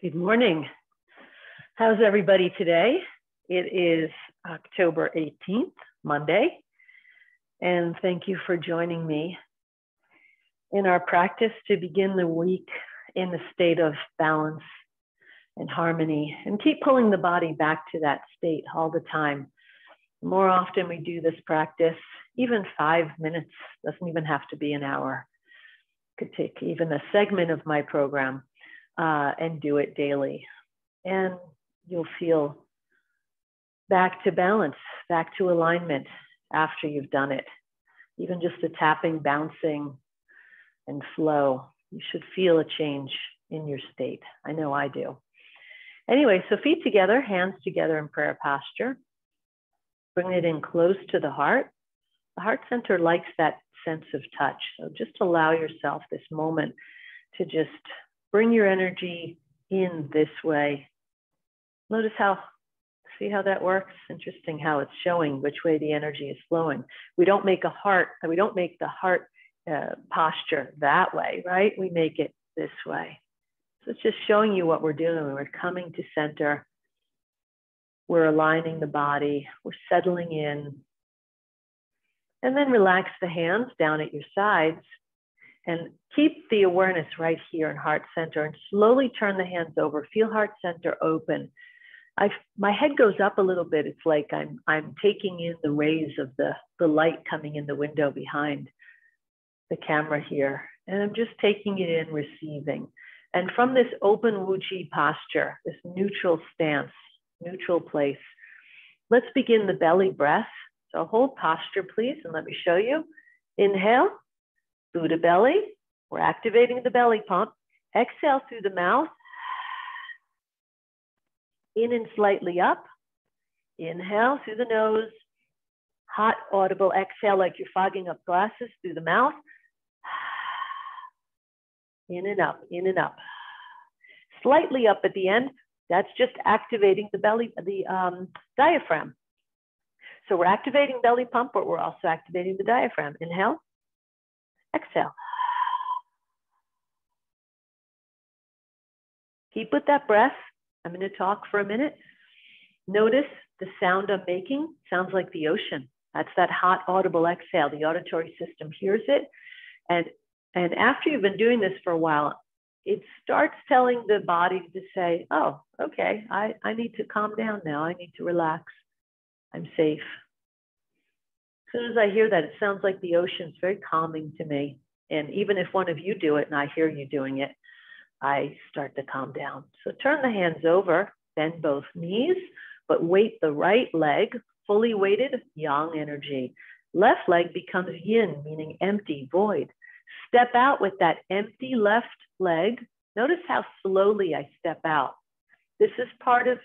Good morning. How's everybody today? It is October 18th, Monday, and thank you for joining me in our practice to begin the week in a state of balance and harmony, and keep pulling the body back to that state all the time. The more often we do this practice, even 5 minutes, doesn't even have to be an hour. Could take even a segment of my program and do it daily. And you'll feel back to balance, back to alignment after you've done it. Even just the tapping, bouncing, and flow, you should feel a change in your state. I know I do. Anyway, so feet together, hands together in prayer posture. Bring it in close to the heart. The heart center likes that sense of touch. So just allow yourself this moment to just bring your energy in this way. Notice see how that works? Interesting how it's showing which way the energy is flowing. We don't make the heart posture that way, right? We make it this way. So it's just showing you what we're doing. We're coming to center. We're aligning the body. We're settling in. And then relax the hands down at your sides. And keep the awareness right here in heart center and slowly turn the hands over. Feel heart center open. My head goes up a little bit. It's like I'm taking in the rays of the light coming in the window behind the camera here. And I'm just taking it in, receiving. And from this open Wuchi posture, this neutral stance, neutral place, let's begin the belly breath. So hold posture, please, and let me show you. Inhale. Buddha belly, we're activating the belly pump. Exhale through the mouth. In and slightly up. Inhale through the nose. Hot, audible exhale like you're fogging up glasses through the mouth. In and up, in and up. Slightly up at the end. That's just activating the diaphragm. So we're activating belly pump, but we're also activating the diaphragm. Inhale. Exhale. Keep with that breath. I'm going to talk for a minute. Notice the sound I'm making sounds like the ocean. That's that hot, audible exhale. The auditory system hears it. And after you've been doing this for a while, it starts telling the body to say, oh, okay, I need to calm down now. I need to relax. I'm safe. As soon as I hear that, it sounds like the ocean. It's very calming to me. And even if one of you do it and I hear you doing it, I start to calm down. So turn the hands over, bend both knees, but weight the right leg, fully weighted, yang energy. Left leg becomes yin, meaning empty, void. Step out with that empty left leg. Notice how slowly I step out. This is part of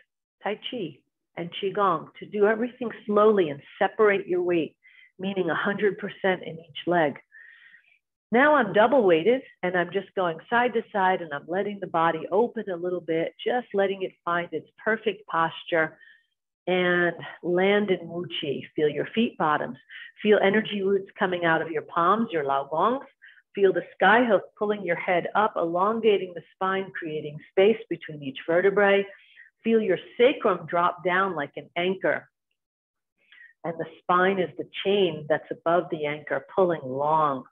Tai Chi and Qigong, to do everything slowly and separate your weight, meaning 100% in each leg. Now I'm double weighted and I'm just going side to side and I'm letting the body open a little bit, just letting it find its perfect posture and land in Wuchi. Feel your feet bottoms. Feel energy roots coming out of your palms, your laogongs. Feel the sky hook pulling your head up, elongating the spine, creating space between each vertebrae. Feel your sacrum drop down like an anchor. And the spine is the chain that's above the anchor, pulling long.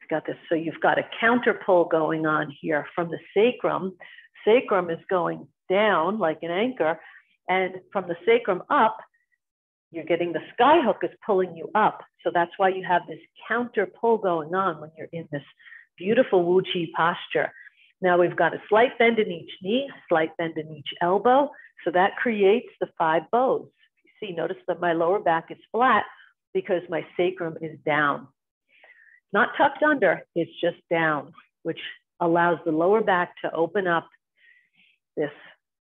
It's got this, so you've got a counter pull going on here from the sacrum. Sacrum is going down like an anchor, and from the sacrum up, you're getting the sky hook is pulling you up. So that's why you have this counter pull going on when you're in this beautiful Wuchi posture. Now we've got a slight bend in each knee, slight bend in each elbow. So that creates the 5 bows. See, notice that my lower back is flat because my sacrum is down. Not tucked under, it's just down, which allows the lower back to open up. This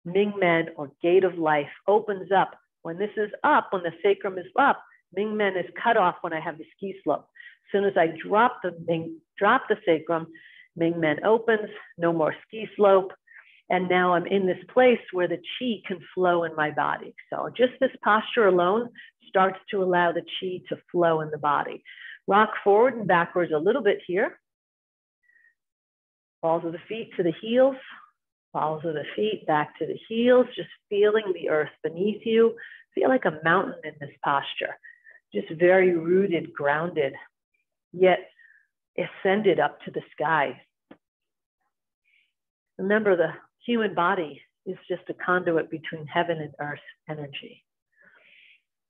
Mingmen or gate of life opens up. When this is up, when the sacrum is up, Mingmen is cut off when I have the ski slope. As soon as I drop the sacrum, Mingmen opens, no more ski slope. And now I'm in this place where the chi can flow in my body. So just this posture alone starts to allow the chi to flow in the body. Rock forward and backwards a little bit here. Balls of the feet to the heels. Balls of the feet back to the heels, just feeling the earth beneath you. Feel like a mountain in this posture, just very rooted, grounded, yet ascended up to the sky. Remember, the human body is just a conduit between heaven and earth energy.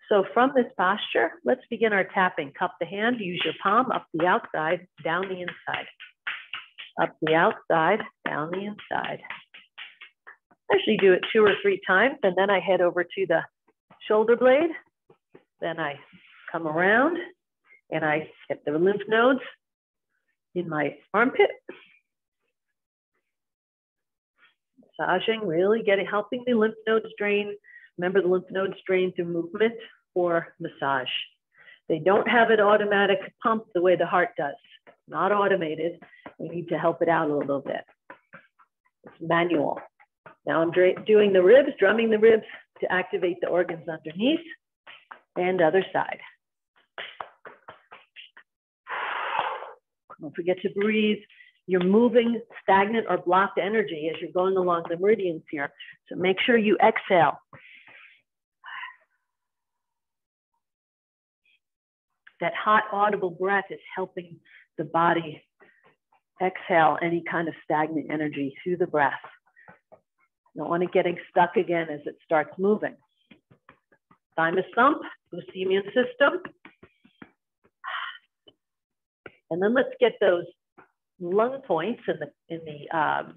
So from this posture, let's begin our tapping. Cup the hand, use your palm up the outside, down the inside. Up the outside, down the inside. I usually do it 2 or 3 times, and then I head over to the shoulder blade. Then I come around and I get the lymph nodes in my armpit. Massaging, really helping the lymph nodes drain. Remember, the lymph nodes drain through movement or massage. They don't have an automatic pump the way the heart does. Not automated. We need to help it out a little bit. It's manual. Now I'm doing the ribs, drumming the ribs to activate the organs underneath, and other side. Don't forget to breathe. You're moving stagnant or blocked energy as you're going along the meridians here. So make sure you exhale. That hot, audible breath is helping the body exhale any kind of stagnant energy through the breath. Don't want it getting stuck again as it starts moving. Thymus thump, boost the immune system. And then let's get those lung points in the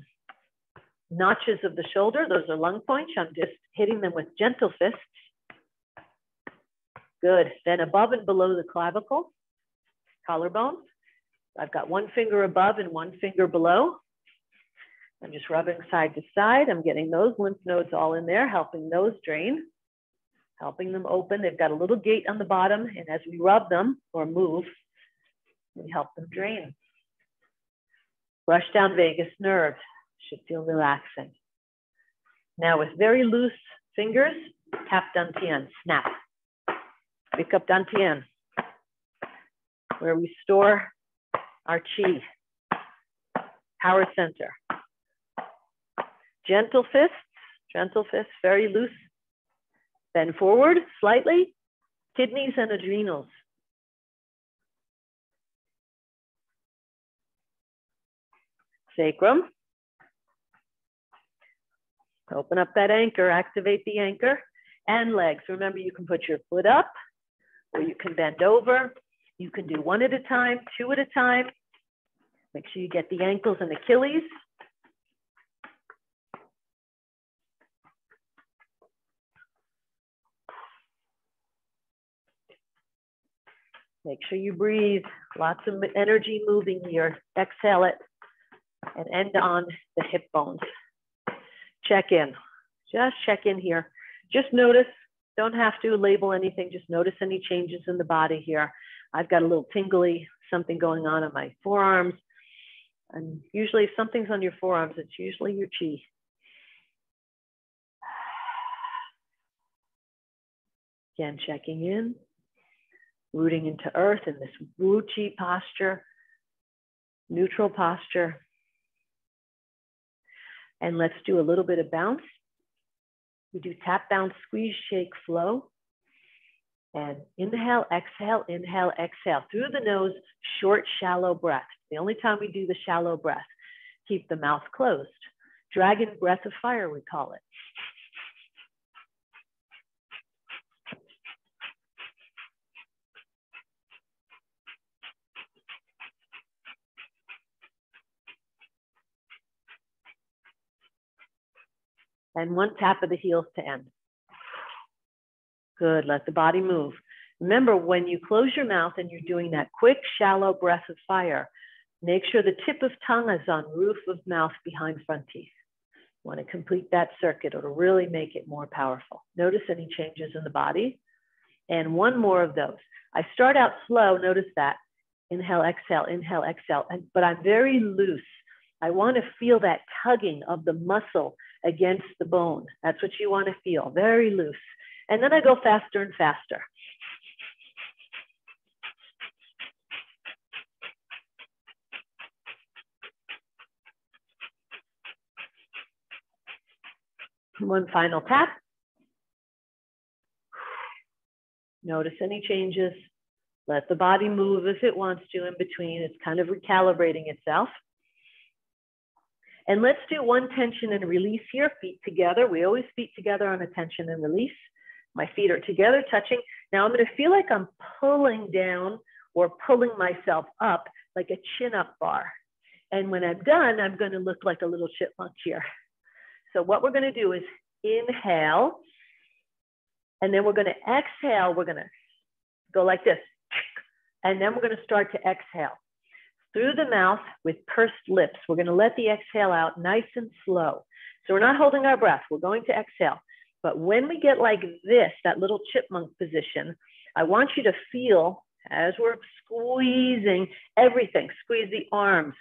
notches of the shoulder. Those are lung points. I'm just hitting them with gentle fists. Good. Then above and below the clavicle, collarbone. I've got 1 finger above and 1 finger below. I'm just rubbing side to side. I'm getting those lymph nodes all in there, helping those drain, helping them open. They've got a little gate on the bottom, and as we rub them or move, we help them drain. Brush down vagus nerve. Should feel relaxing. Now with very loose fingers, tap dantian, snap. Pick up dantian, where we store our chi, power center. Gentle fists, very loose. Bend forward slightly, kidneys and adrenals. Sacrum. Open up that anchor, activate the anchor. And legs. Remember, you can put your foot up, or you can bend over. You can do 1 at a time, 2 at a time. Make sure you get the ankles and Achilles. Make sure you breathe. Lots of energy moving here. Exhale it and end on the hip bones. Check in. Just check in here. Just notice. Don't have to label anything. Just notice any changes in the body here. I've got a little tingly, something going on in my forearms. And usually if something's on your forearms, it's usually your chi. Again, checking in, rooting into earth in this Wu Chi posture, neutral posture. And let's do a little bit of bounce. We do tap, bounce, squeeze, shake, flow. And inhale, exhale, through the nose, short, shallow breath. The only time we do the shallow breath. Keep the mouth closed. Dragon breath of fire, we call it. And 1 tap of the heels to end. Good, let the body move. Remember, when you close your mouth and you're doing that quick, shallow breath of fire, make sure the tip of tongue is on roof of mouth behind front teeth. You want to complete that circuit. It'll really make it more powerful. Notice any changes in the body. And 1 more of those. I start out slow, notice that. Inhale, exhale, but I'm very loose. I want to feel that tugging of the muscle against the bone. That's what you want to feel, very loose. And then I go faster and faster. One final tap. Notice any changes. Let the body move if it wants to in between. It's kind of recalibrating itself. And let's do one tension and release here, feet together. We always feet together on a tension and release. My feet are together, touching. Now I'm gonna feel like I'm pulling down or pulling myself up like a chin-up bar. And when I'm done, I'm gonna look like a little chipmunk here. So what we're gonna do is inhale, and then we're gonna exhale. We're gonna go like this. And then we're gonna start to exhale. Through the mouth with pursed lips. We're gonna let the exhale out nice and slow. So we're not holding our breath, we're going to exhale. But when we get like this, that little chipmunk position, I want you to feel as we're squeezing everything, squeeze the arms,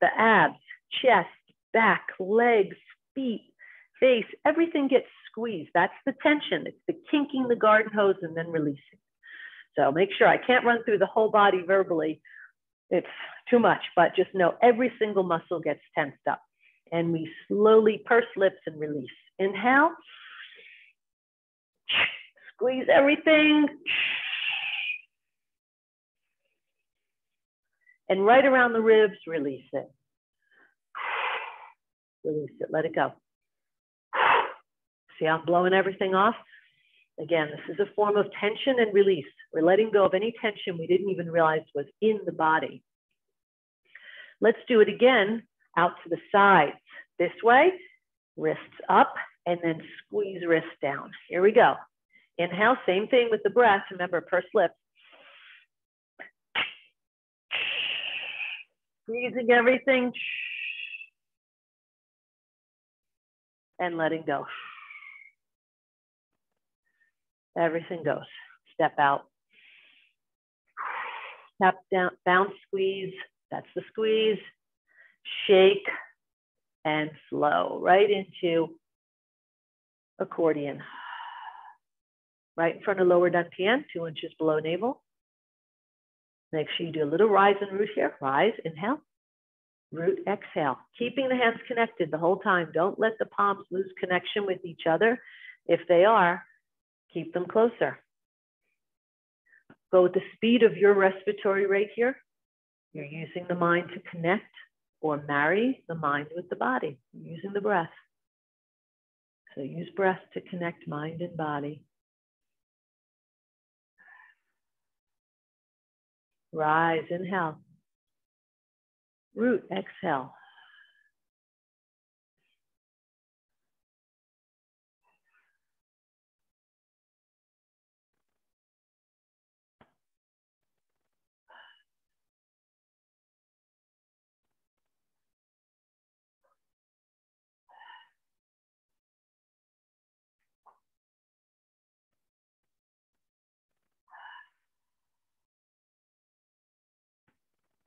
the abs, chest, back, legs, feet, face, everything gets squeezed. That's the tension. It's the kinking the garden hose and then releasing. So make sure, I can't run through the whole body verbally. It's too much, but just know every single muscle gets tensed up. And we slowly purse lips and release. Inhale. Squeeze everything. And right around the ribs, release it. Release it, let it go. See how I'm blowing everything off? Again, this is a form of tension and release. We're letting go of any tension we didn't even realize was in the body. Let's do it again, out to the sides. This way, wrists up, and then squeeze wrists down. Here we go. Inhale, same thing with the breath. Remember, pursed lips. Squeezing everything. And letting go. Everything goes. Step out. Tap down, bounce, squeeze. That's the squeeze. Shake and flow right into accordion. Right in front of lower dantian, 2 inches below navel. Make sure you do a little rise and root here. Rise, inhale. Root, exhale. Keeping the hands connected the whole time. Don't let the palms lose connection with each other. If they are, keep them closer. Go with the speed of your respiratory rate here. You're using the mind to connect or marry the mind with the body. You're using the breath. So use breath to connect mind and body. Rise, inhale. Root, exhale.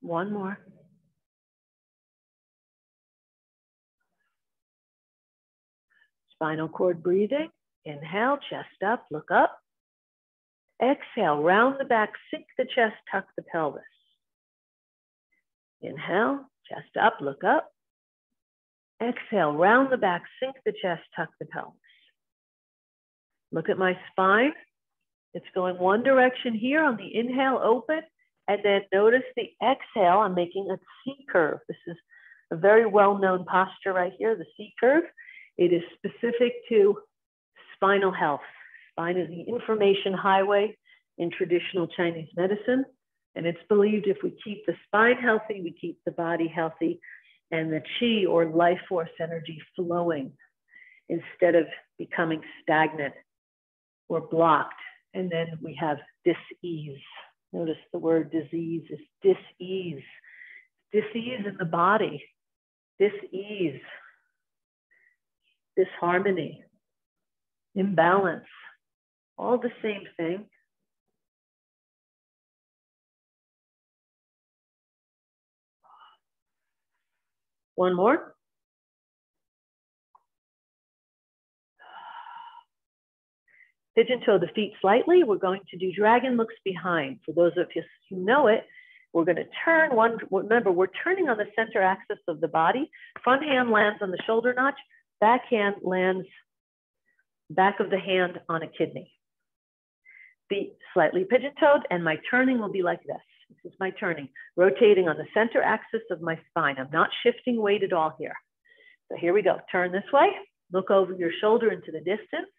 One more. Spinal cord breathing. Inhale, chest up, look up. Exhale, round the back, sink the chest, tuck the pelvis. Inhale, chest up, look up. Exhale, round the back, sink the chest, tuck the pelvis. Look at my spine. It's going one direction here on the inhale, open. And then notice the exhale, I'm making a C curve. This is a very well-known posture right here, the C curve. It is specific to spinal health. Spine is the information highway in traditional Chinese medicine. And it's believed if we keep the spine healthy, we keep the body healthy and the chi or life force energy flowing instead of becoming stagnant or blocked. And then we have dis-ease. Notice the word disease is dis-ease. Dis-ease in the body, dis-ease, disharmony, imbalance, all the same thing. One more. Pigeon toe the feet slightly. We're going to do dragon looks behind. For those of you who know it, we're going to turn one. Remember, we're turning on the center axis of the body. Front hand lands on the shoulder notch. Back hand lands back of the hand on a kidney. Feet slightly pigeon-toed, and my turning will be like this. This is my turning, rotating on the center axis of my spine. I'm not shifting weight at all here. So here we go. Turn this way. Look over your shoulder into the distance.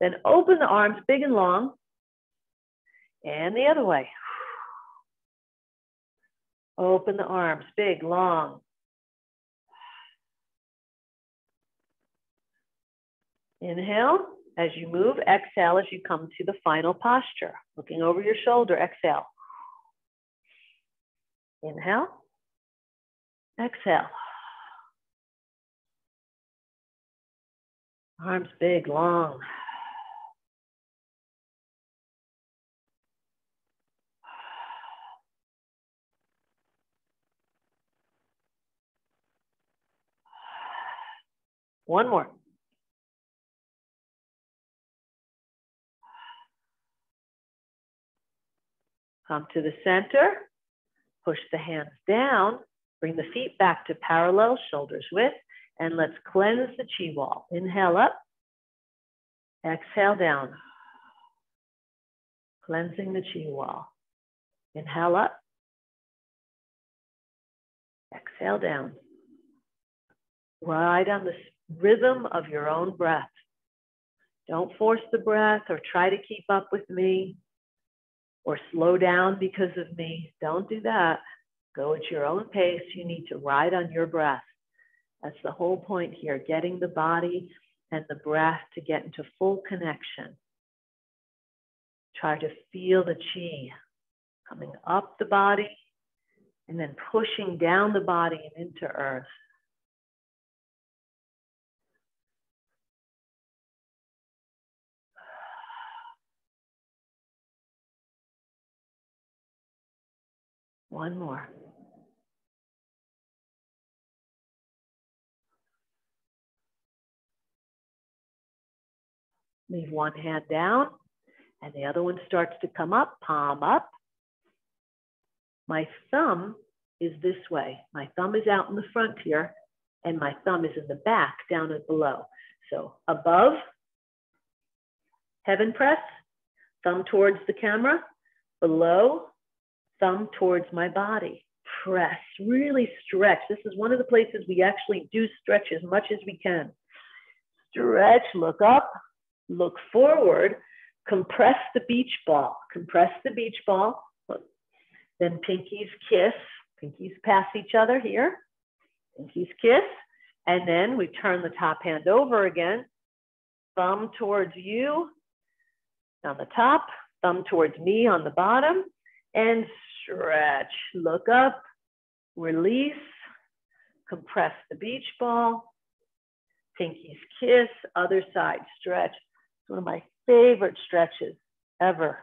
Then open the arms big and long. And the other way. Open the arms big, long. Inhale as you move. Exhale as you come to the final posture. Looking over your shoulder. Exhale. Inhale. Exhale. Arms big, long. One more. Come to the center. Push the hands down. Bring the feet back to parallel, shoulders width. And let's cleanse the chi wall. Inhale up. Exhale down. Cleansing the chi wall. Inhale up. Exhale down. Ride on the rhythm of your own breath. Don't force the breath or try to keep up with me or slow down because of me. Don't do that. Go at your own pace. You need to ride on your breath. That's the whole point here, getting the body and the breath to get into full connection. Try to feel the chi coming up the body and then pushing down the body and into earth. One more. Leave one hand down and the other one starts to come up, palm up. My thumb is this way. My thumb is out in the front here and my thumb is in the back down and below. So above, heaven press, thumb towards the camera. Below, thumb towards my body. Press, really stretch. This is one of the places we actually do stretch as much as we can. Stretch, look up, look forward, compress the beach ball. Compress the beach ball. Then pinkies kiss. Pinkies pass each other here. Pinkies kiss. And then we turn the top hand over again. Thumb towards you on the top. Thumb towards me on the bottom. And stretch. Look up. Release. Compress the beach ball. Pinkies kiss. Other side. Stretch. It's one of my favorite stretches ever.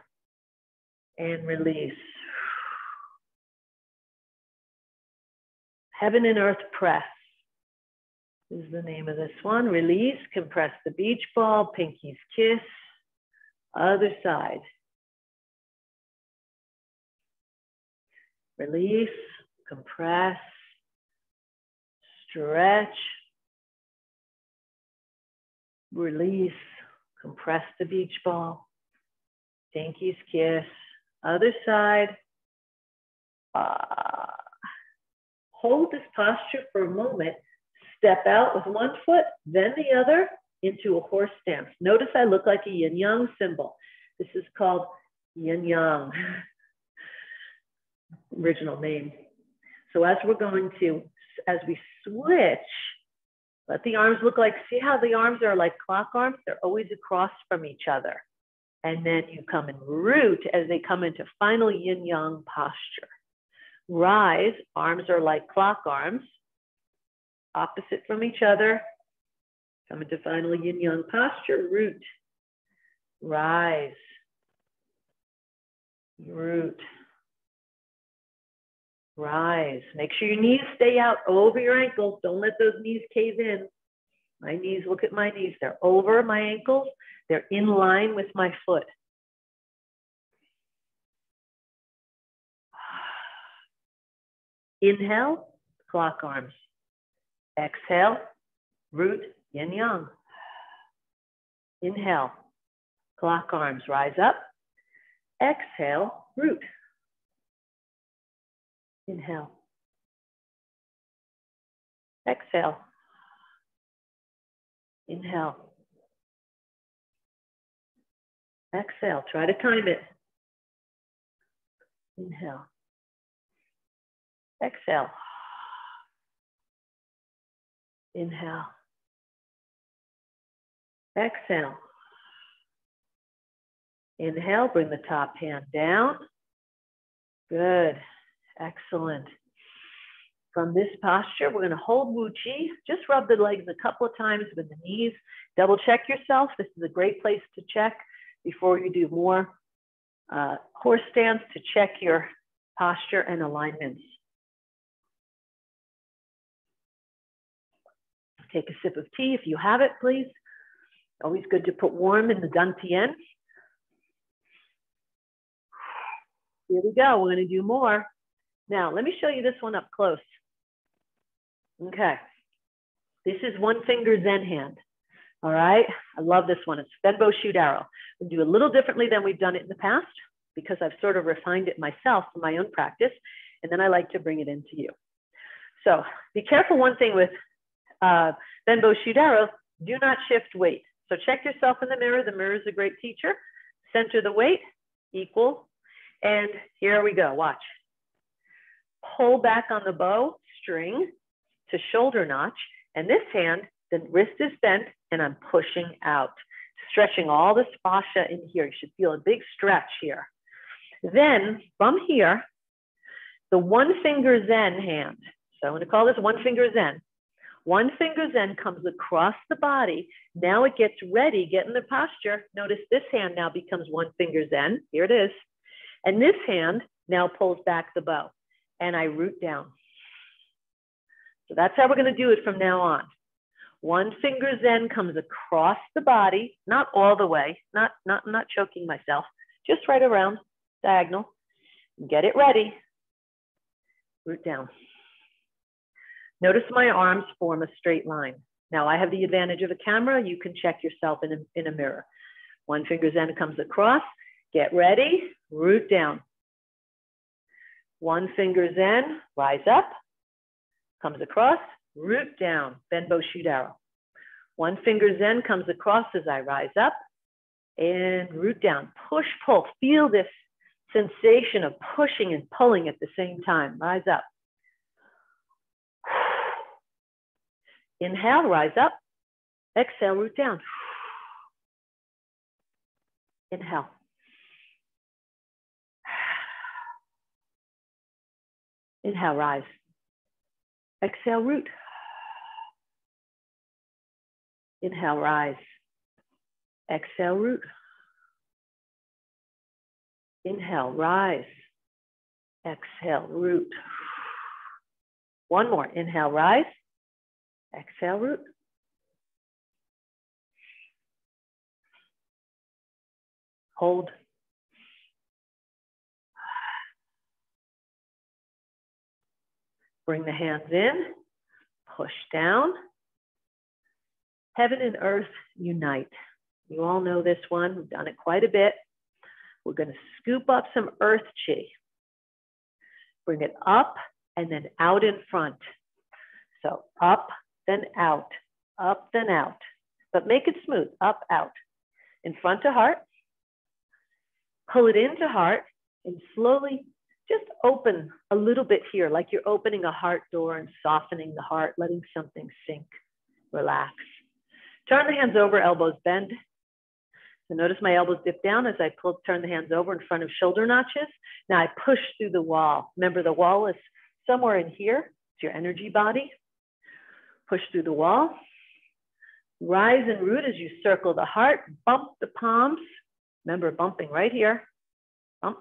And release. Heaven and earth press is the name of this one. Release, compress the beach ball, pinkies kiss. Other side. Release, compress, stretch. Release, compress the beach ball, pinkies kiss. Other side. Hold this posture for a moment. Step out with one foot, then the other into a horse stance. Notice I look like a yin-yang symbol. This is called yin-yang. Original name. So as we're going to, as we switch, let the arms look like, see how the arms are like clock arms? They're always across from each other. And then you come in root as they come into final yin-yang posture. Rise, arms are like clock arms, opposite from each other. Come into final yin-yang posture, root. Rise, root. Rise. Make sure your knees stay out over your ankles. Don't let those knees cave in. My knees, look at my knees. They're over my ankles. They're in line with my foot. Inhale, clock arms. Exhale, root, yin-yang. Inhale, clock arms, rise up. Exhale, root. Inhale. Exhale. Inhale. Exhale. Try to time it. Inhale. Exhale. Inhale. Exhale. Inhale, bring the top hand down. Good. Excellent. From this posture, we're going to hold Wu Chi. Just rub the legs a couple of times with the knees. Double check yourself. This is a great place to check before you do more horse stance, to check your posture and alignments. Take a sip of tea if you have it, please. Always good to put warm in the dantian. Here we go. We're going to do more. Now, let me show you this one up close. Okay. This is one finger Zen hand. All right. I love this one. It's Benbo shoot arrow. We'll do a little differently than we've done it in the past because I've sort of refined it myself for my own practice. And then I like to bring it into you. So be careful one thing with Benbo shoot arrow. Do not shift weight. So check yourself in the mirror. The mirror is a great teacher. Center the weight, equal. And here we go. Watch. Pull back on the bow, string to shoulder notch. And this hand, the wrist is bent and I'm pushing out, stretching all this fascia in here. You should feel a big stretch here. Then from here, the one finger Zen hand. So I'm going to call this one finger Zen. One finger Zen comes across the body. Now it gets ready, get in the posture. Notice this hand now becomes one finger Zen. Here it is. And this hand now pulls back the bow. And I root down. So that's how we're going to do it from now on. One finger Zen comes across the body, not all the way, not choking myself, just right around, diagonal. Get it ready. Root down. Notice my arms form a straight line. Now I have the advantage of a camera. You can check yourself in a mirror. One finger Zen comes across. Get ready. Root down. One finger Zen, rise up, comes across, root down, Benbo shoot arrow. One finger Zen comes across as I rise up and root down. Push, pull. Feel this sensation of pushing and pulling at the same time. Rise up. Inhale, rise up. Exhale, root down. Inhale. Inhale, rise. Exhale, root. Inhale, rise. Exhale, root. Inhale, rise. Exhale, root. One more. Inhale, rise. Exhale, root. Hold. Bring the hands in, push down. Heaven and earth unite. You all know this one. We've done it quite a bit. We're going to scoop up some earth chi. Bring it up and then out in front. So up, then out, up, then out. But make it smooth, up, out. In front to heart. Pull it into heart and slowly just open a little bit here, like you're opening a heart door and softening the heart, letting something sink, relax. Turn the hands over, elbows bend. So notice my elbows dip down as I turn the hands over in front of shoulder notches. Now I push through the wall. Remember, the wall is somewhere in here. It's your energy body. Push through the wall. Rise and root as you circle the heart. Bump the palms. Remember, bumping right here. Bump.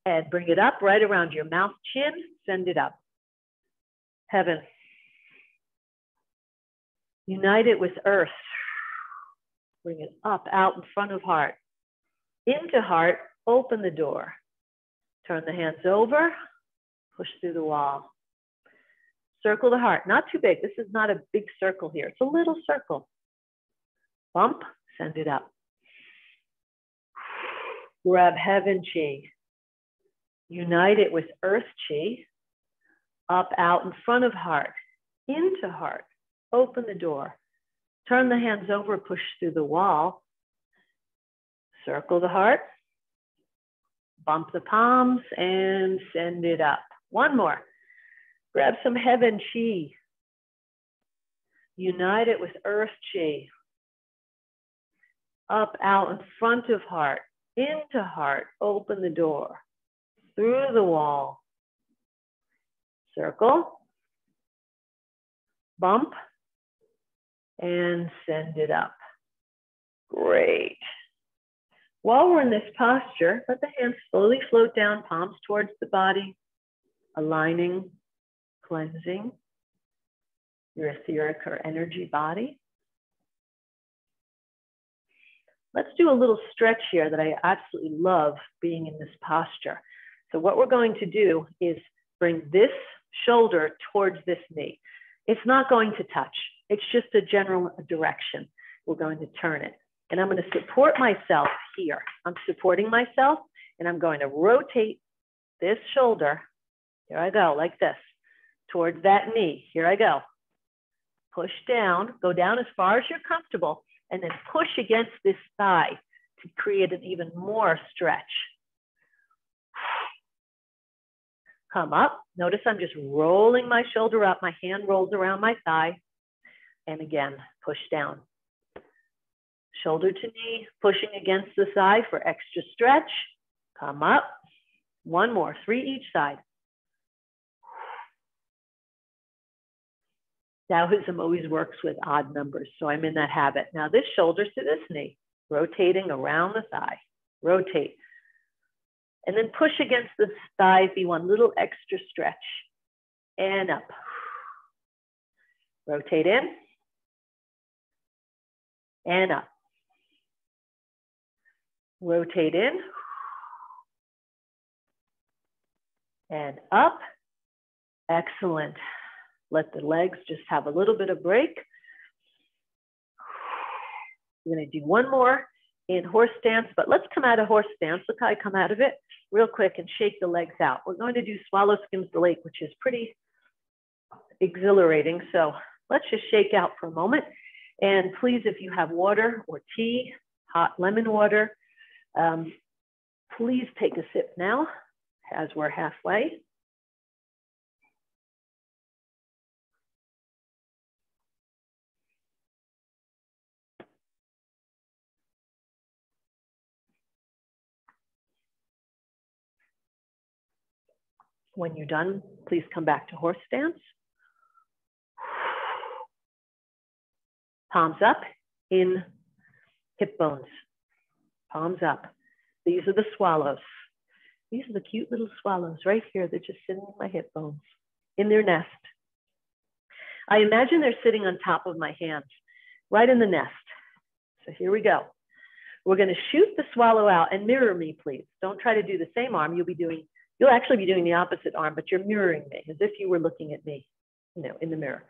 And bring it up right around your mouth, chin, send it up. Heaven. Unite it with earth. Bring it up, out in front of heart. Into heart, open the door. Turn the hands over, push through the wall. Circle the heart, not too big. This is not a big circle here. It's a little circle. Bump, send it up. Grab heaven chi. Unite it with earth chi. Up, out in front of heart, into heart. Open the door. Turn the hands over, push through the wall. Circle the heart. Bump the palms and send it up. One more. Grab some heaven chi. Unite it with earth chi. Up, out in front of heart, into heart. Open the door. Through the wall. Circle. Bump. And send it up. Great. While we're in this posture, let the hands slowly float down, palms towards the body, aligning, cleansing your etheric or energy body. Let's do a little stretch here that I absolutely love being in this posture. So what we're going to do is bring this shoulder towards this knee. It's not going to touch. It's just a general direction. We're going to turn it. And I'm going to support myself here. I'm supporting myself and I'm going to rotate this shoulder. Here I go, like this, towards that knee. Here I go. Push down, go down as far as you're comfortable, and then push against this thigh to create an even more stretch. Come up. Notice I'm just rolling my shoulder up. My hand rolls around my thigh. And again, push down. Shoulder to knee, pushing against the thigh for extra stretch. Come up. One more, 3 each side. Taoism always works with odd numbers, so I'm in that habit. Now this shoulder to this knee, rotating around the thigh. Rotate. And then push against the thigh if you want a little extra stretch. And up. Rotate in. And up. Rotate in. And up. Excellent. Let the legs just have a little bit of break. We're going to do one more in horse stance, but let's come out of horse stance. Look how I come out of it real quick and shake the legs out. We're going to do swallow skims the lake, which is pretty exhilarating. So let's just shake out for a moment. And please, if you have water or tea, hot lemon water, please take a sip now as we're halfway. When you're done, please come back to horse stance. Palms up in hip bones. Palms up. These are the swallows. These are the cute little swallows right here. They're just sitting in my hip bones, in their nest. I imagine they're sitting on top of my hands, right in the nest. So here we go. We're going to shoot the swallow out and mirror me, please. Don't try to do the same arm. You'll actually be doing the opposite arm, but you're mirroring me as if you were looking at me, in the mirror.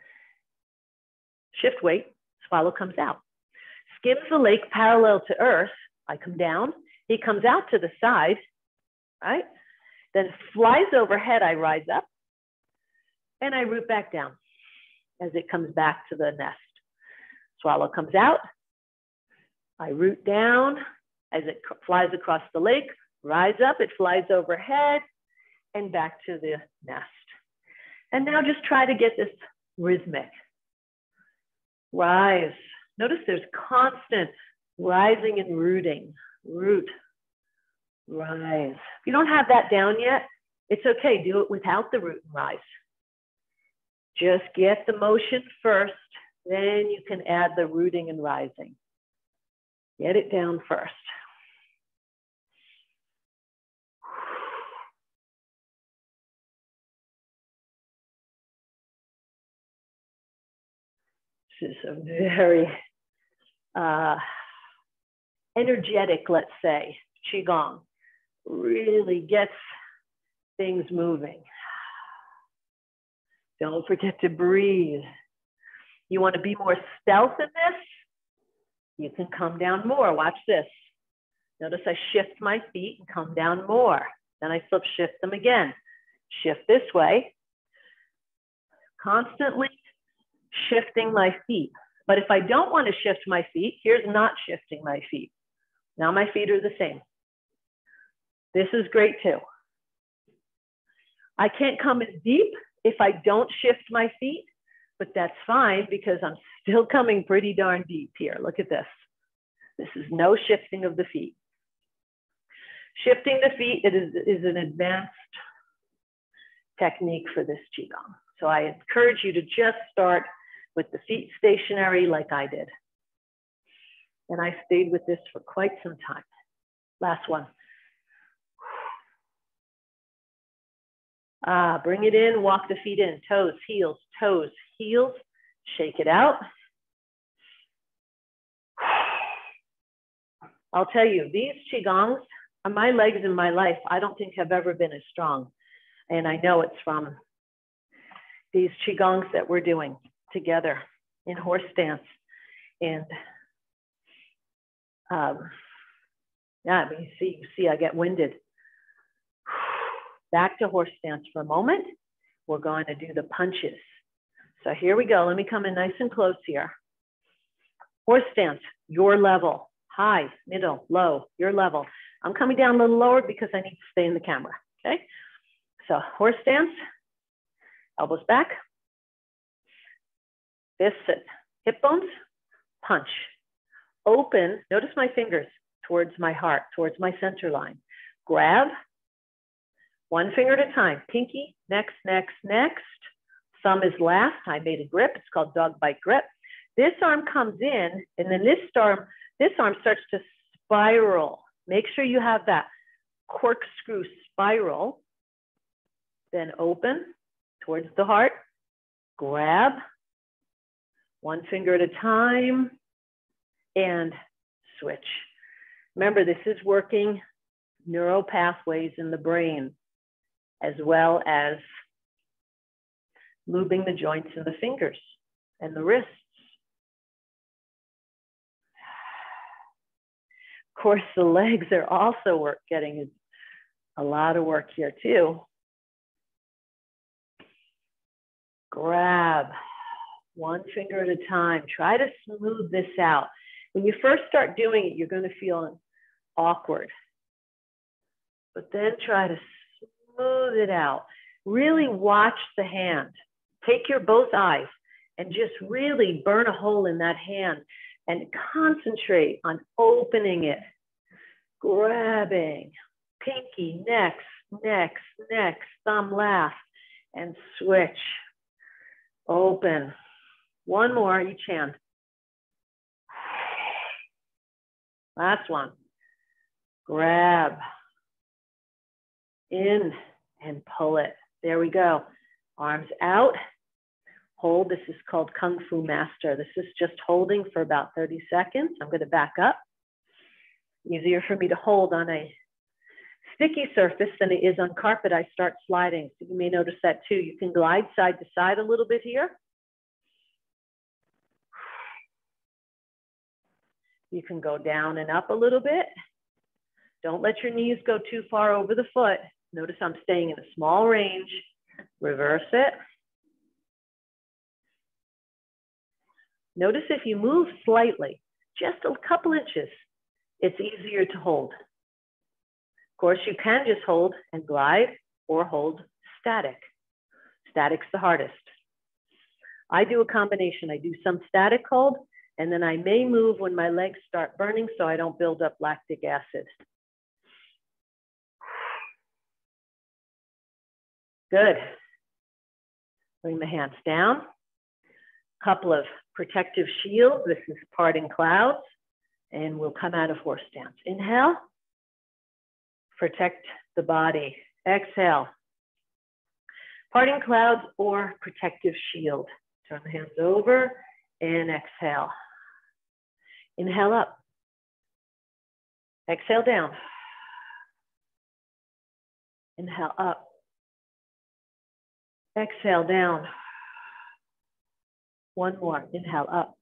Shift weight, swallow comes out. Skims the lake parallel to earth. I come down. He comes out to the side, right? Then flies overhead. I rise up and I root back down as it comes back to the nest. Swallow comes out. I root down as it flies across the lake. Rise up, it flies overhead and back to the nest. And now just try to get this rhythmic. Rise. Notice there's constant rising and rooting. Root. Rise. If you don't have that down yet, it's okay. Do it without the root and rise. Just get the motion first, then you can add the rooting and rising. Get it down first. This is a very energetic, let's say, Qigong. Really gets things moving. Don't forget to breathe. You want to be more stealth in this? You can come down more. Watch this. Notice I shift my feet and come down more. Then I flip shift them again. Shift this way. Constantly shifting my feet. But if I don't want to shift my feet, here's not shifting my feet. Now my feet are the same. This is great too. I can't come as deep if I don't shift my feet, but that's fine because I'm still coming pretty darn deep here. Look at this. This is no shifting of the feet. Shifting the feet is an advanced technique for this Qigong. So I encourage you to just start with the feet stationary like I did. And I stayed with this for quite some time. Last one. Bring it in, walk the feet in, toes, heels, shake it out. I'll tell you, these Qigongs, my legs in my life, I don't think have ever been as strong. And I know it's from these Qigongs that we're doing together in horse stance. And yeah, you see, I get winded. Back to horse stance for a moment. We're going to do the punches. So here we go. Let me come in nice and close here. Horse stance, your level. High, middle, low, your level. I'm coming down a little lower because I need to stay in the camera, okay? So horse stance, elbows back. Fists sit, hip bones, punch. Open, notice my fingers towards my heart, towards my center line. Grab, one finger at a time. Pinky, next, next, next. Thumb is last. I made a grip. It's called dog bite grip. This arm comes in, and then this arm starts to spiral. Make sure you have that corkscrew spiral. Then open towards the heart. Grab, one finger at a time, and switch. Remember, this is working neural pathways in the brain, as well as moving the joints in the fingers and the wrists. Of course, the legs are also getting a lot of work here too. Grab, one finger at a time. Try to smooth this out. When you first start doing it, you're going to feel awkward. But then try to smooth it out. Really watch the hand. Take your both eyes and just really burn a hole in that hand and concentrate on opening it. Grabbing, pinky, next, next, next, thumb last, and switch. Open. One more, each hand. Last one. Grab. In and pull it. There we go. Arms out. Hold. This is called Kung Fu Master. This is just holding for about 30 seconds. I'm going to back up. Easier for me to hold on a sticky surface than it is on carpet. I start sliding. So you may notice that too. You can glide side to side a little bit here. You can go down and up a little bit. Don't let your knees go too far over the foot. Notice I'm staying in a small range. Reverse it. Notice if you move slightly, just a couple inches, it's easier to hold. Of course, you can just hold and glide or hold static. Static's the hardest. I do a combination. I do some static hold, and then I may move when my legs start burning so I don't build up lactic acid. Good. Bring the hands down. Couple of protective shields. This is parting clouds. And we'll come out of horse stance. Inhale. Protect the body. Exhale. Parting clouds or protective shield. Turn the hands over and exhale. Inhale up. Exhale down. Inhale up. Exhale down. One more. Inhale up.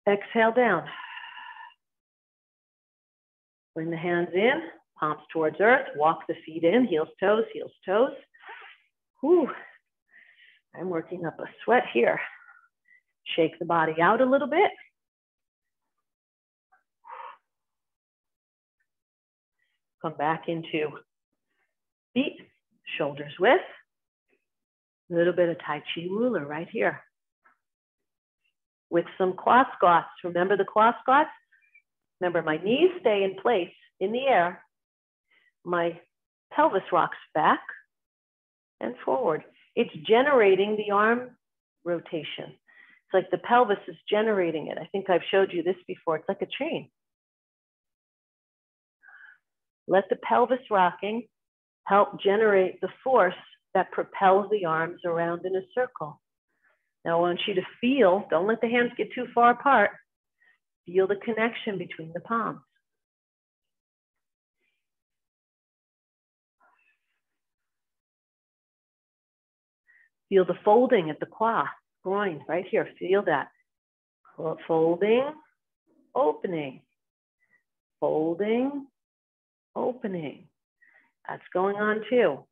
Exhale down. Bring the hands in, palms towards earth, walk the feet in, heels, toes, heels, toes. Whew. I'm working up a sweat here. Shake the body out a little bit. Come back into feet, shoulders width. A little bit of Tai Chi ruler right here. With some quad squats. Remember the quad squats? Remember, my knees stay in place in the air. My pelvis rocks back and forward. It's generating the arm rotation. It's like the pelvis is generating it. I think I've showed you this before. It's like a chain. Let the pelvis rocking help generate the force that propels the arms around in a circle. Now I want you to feel, don't let the hands get too far apart. Feel the connection between the palms. Feel the folding at the groin right here. Feel that. Folding, opening. Folding, opening. That's going on too.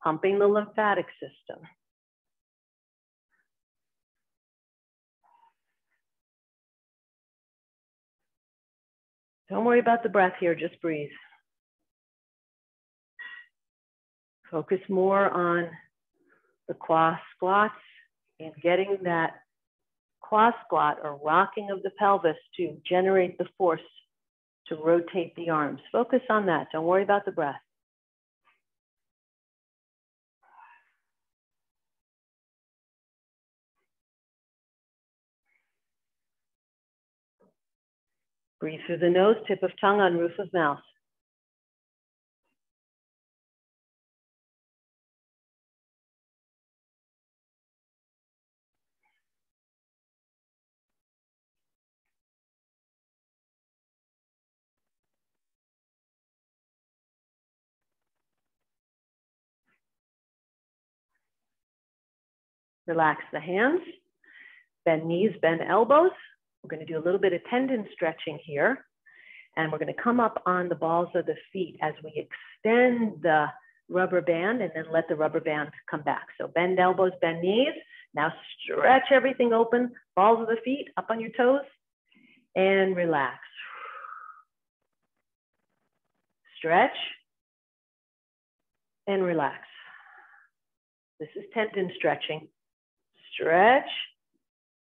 Pumping the lymphatic system. Don't worry about the breath here, just breathe. Focus more on the quad squats and getting that quad squat or rocking of the pelvis to generate the force to rotate the arms. Focus on that. Don't worry about the breath. Breathe through the nose, tip of tongue on roof of mouth. Relax the hands, bend knees, bend elbows. We're going to do a little bit of tendon stretching here. And we're going to come up on the balls of the feet as we extend the rubber band and then let the rubber band come back. So bend elbows, bend knees. Now stretch everything open, balls of the feet up on your toes and relax. Stretch and relax. This is tendon stretching. Stretch,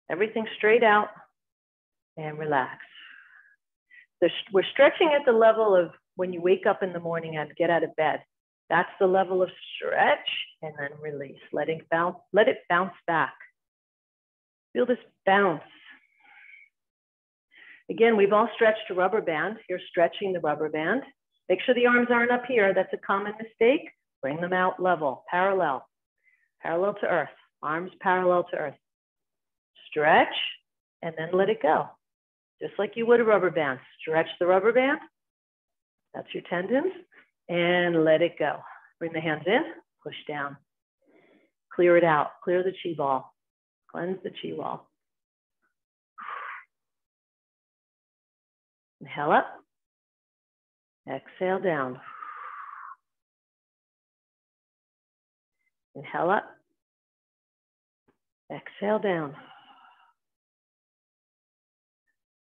everything straight out and relax. We're stretching at the level of when you wake up in the morning and get out of bed. That's the level of stretch and then release. Let it bounce back. Feel this bounce. Again, we've all stretched a rubber band. You're stretching the rubber band. Make sure the arms aren't up here. That's a common mistake. Bring them out level, parallel to earth. Arms parallel to earth. Stretch and then let it go. Just like you would a rubber band. Stretch the rubber band. That's your tendons. And let it go. Bring the hands in, push down. Clear it out. Clear the chi ball. Cleanse the chi wall. Inhale up. Exhale down. Inhale up. Exhale down.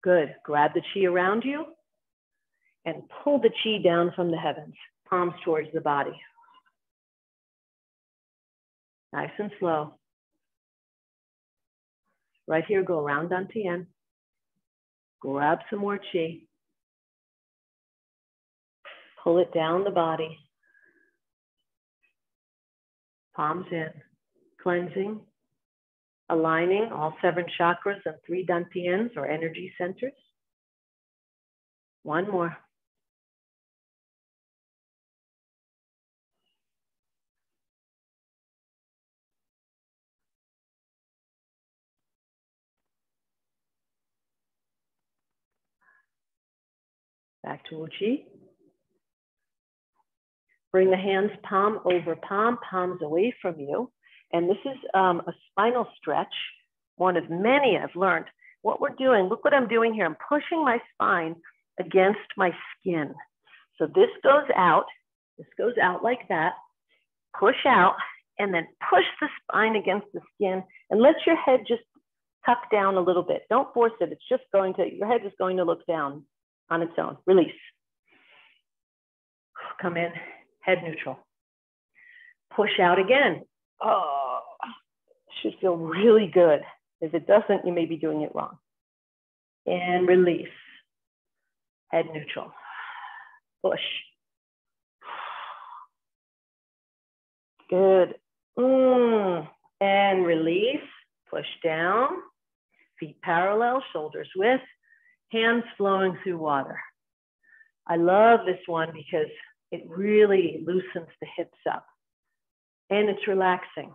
Good. Grab the chi around you and pull the chi down from the heavens, palms towards the body. Nice and slow. Right here, go around Dantian. Grab some more chi. Pull it down the body. Palms in. Cleansing. Aligning all 7 chakras and 3 dantians or energy centers. One more. Back to Uchi. Bring the hands palm over palm, palms away from you. And this is a spinal stretch, one of many I've learned what we're doing, look what I'm doing here. I'm pushing my spine against my skin. So this goes out like that, push out, and then push the spine against the skin and let your head just tuck down a little bit. Don't force it. It's just going to, your head is going to look down on its own. Release. Come in, head neutral. Push out again. Oh, should feel really good. If it doesn't, you may be doing it wrong. And release. Head neutral. Push. Good. And release. Push down. Feet parallel, shoulders width, hands flowing through water. I love this one because it really loosens the hips up and it's relaxing.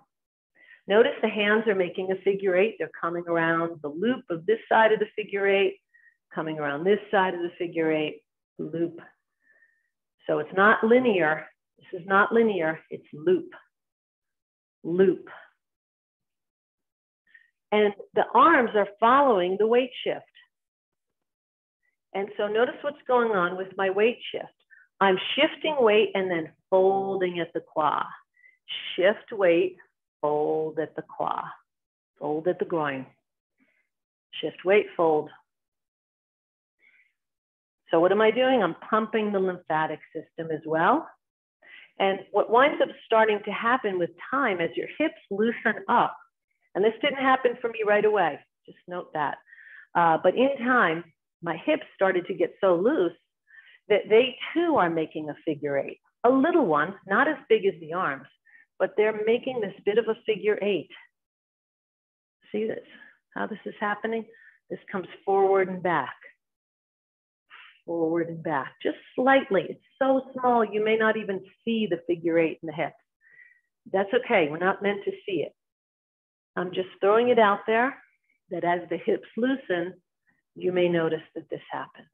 Notice the hands are making a figure eight. They're coming around the loop of this side of the figure eight, coming around this side of the figure eight, loop. So it's not linear. This is not linear, it's loop, loop. And the arms are following the weight shift. And so notice what's going on with my weight shift. I'm shifting weight and then folding at the quad. Shift weight, fold at the quad, fold at the groin. Shift weight, fold. So what am I doing? I'm pumping the lymphatic system as well. And what winds up starting to happen with time as your hips loosen up, and this didn't happen for me right away, just note that. But in time, my hips started to get so loose that they too are making a figure eight. A little one, not as big as the arms, but they're making this bit of a figure eight. See this, how this is happening? This comes forward and back. Forward and back, just slightly. It's so small, you may not even see the figure eight in the hips. That's okay, we're not meant to see it. I'm just throwing it out there that as the hips loosen, you may notice that this happens.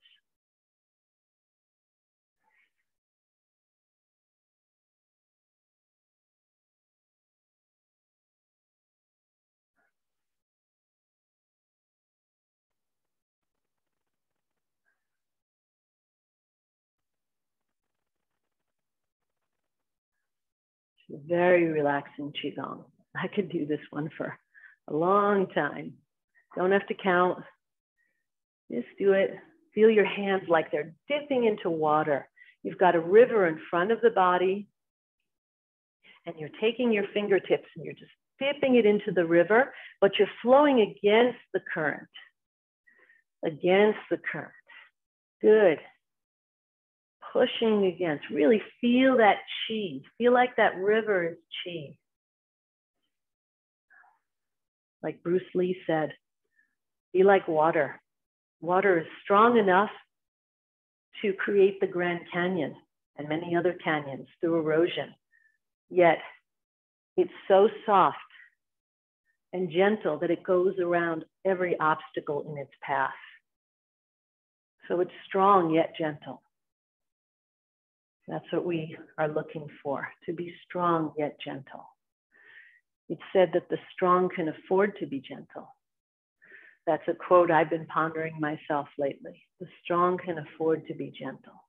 It's very relaxing Qigong. I could do this one for a long time. Don't have to count. Just do it. Feel your hands like they're dipping into water. You've got a river in front of the body, and you're taking your fingertips and you're just dipping it into the river, but you're flowing against the current. Against the current. Good. Pushing against. Really feel that chi. Feel like that river is chi. Like Bruce Lee said, be like water. Water is strong enough to create the Grand Canyon and many other canyons through erosion. Yet it's so soft and gentle that it goes around every obstacle in its path. So it's strong yet gentle. That's what we are looking for, to be strong yet gentle. It's said that the strong can afford to be gentle. That's a quote I've been pondering myself lately. The strong can afford to be gentle.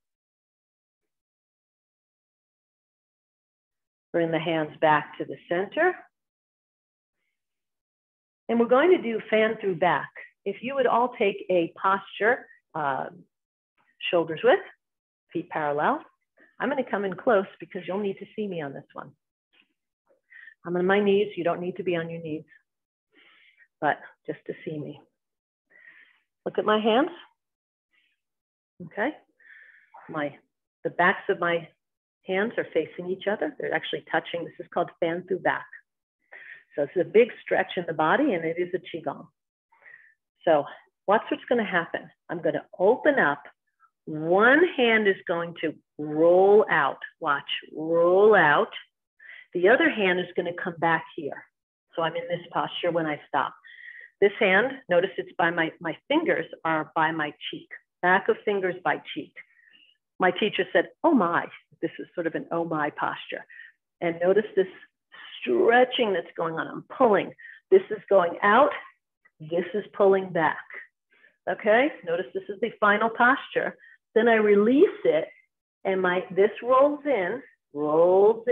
Bring the hands back to the center. And we're going to do fan through back. If you would all take a posture, shoulders width, feet parallel. I'm going to come in close because you'll need to see me on this one. I'm on my knees. You don't need to be on your knees, but just to see me. Look at my hands. Okay. The backs of my hands are facing each other. They're actually touching. This is called fan through back. So it's a big stretch in the body and it is a Qigong. So watch what's going to happen. I'm going to open up. One hand is going to roll out. Watch, roll out. The other hand is going to come back here. So I'm in this posture when I stop. This hand, notice it's by my fingers are by my cheek. Back of fingers by cheek. My teacher said, oh my. This is sort of an oh my posture. And notice this stretching that's going on. I'm pulling. This is going out. This is pulling back. Okay, notice this is the final posture. Then I release it, and this rolls in, roll.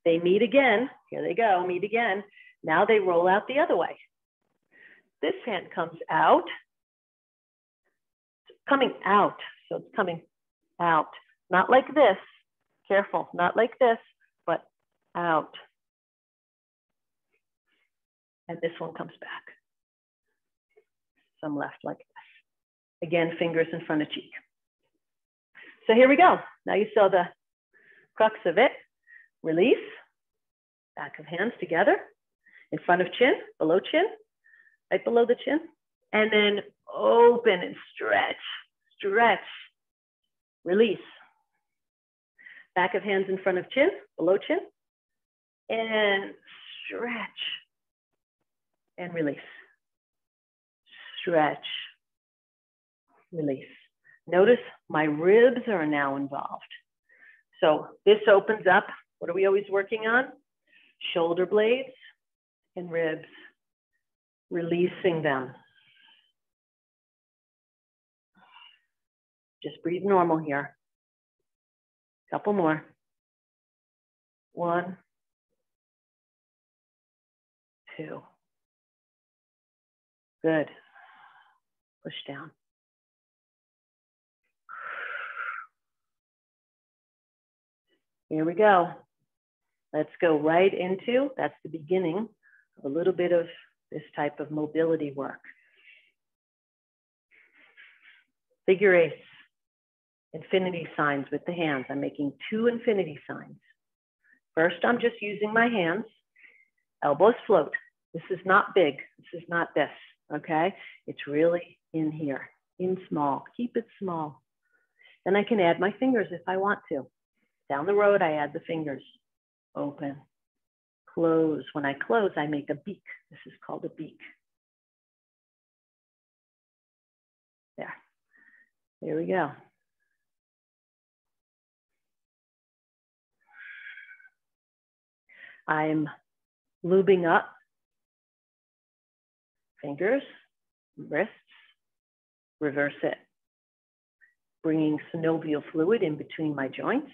They meet again. Here they go, meet again. Now they roll out the other way. This hand comes out. It's coming out, so it's coming out. Not like this, careful, not like this, but out. And this one comes back. Some left like this. Again, fingers in front of cheek. So here we go. Now you saw the crux of it. Release, back of hands together, in front of chin, below chin, right below the chin. And then open and stretch, stretch, release. Back of hands in front of chin, below chin, and stretch, and release. Stretch, release. Notice my ribs are now involved. So this opens up. What are we always working on? Shoulder blades and ribs, releasing them. Just breathe normal here. Couple more. 1, 2. Good. Push down. Here we go. Let's go right into, that's the beginning of a little bit of this type of mobility work. Figure eights, infinity signs with the hands. I'm making 2 infinity signs. First, I'm just using my hands. Elbows float. This is not big. This is not this, okay? It's really in here, in small. Keep it small. Then I can add my fingers if I want to. Down the road, I add the fingers. Open, close. When I close, I make a beak. This is called a beak. There. Here we go. I'm lubing up fingers, wrists, reverse it. Bringing synovial fluid in between my joints,